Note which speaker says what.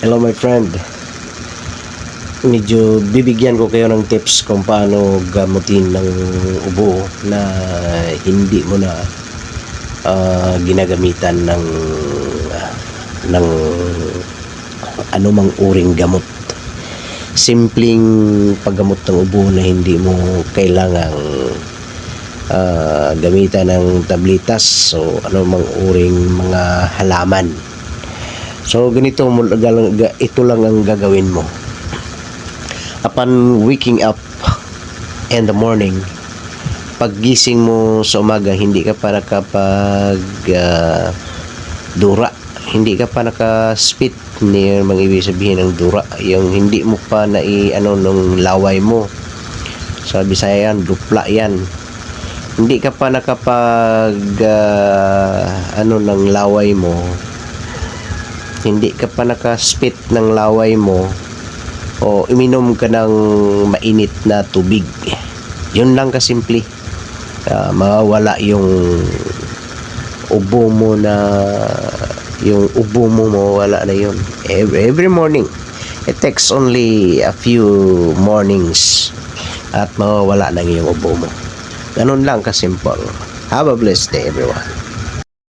Speaker 1: Hello my friend. Medyo bibigyan ko kayo ng tips kung paano gamutin ng ubo na hindi mo na ginagamitan ng anumang uring gamot. Simpleng paggamot ng ubo na hindi mo kailangang gamitan ng tablitas o anumang uring mga halaman. So ganito, ito lang ang gagawin mo. Upon waking up in the morning, paggising mo sa umaga, hindi ka pa nakapag dura, hindi ka pa nakaspit. Hindi yung mga ibig sabihin ng dura, yung hindi mo pa nung laway mo. Sa Bisaya yan, dupla yan. Hindi ka pa nakapag ng laway mo, hindi ka pa nakaspit ng laway mo, o uminom ka ng mainit na tubig. Yun lang kasimple. Mawawala yung ubo mo mawawala na yun. Every morning. It takes only a few mornings at mawawala na yung ubo mo. Ganun lang kasimple. Have a blessed day everyone.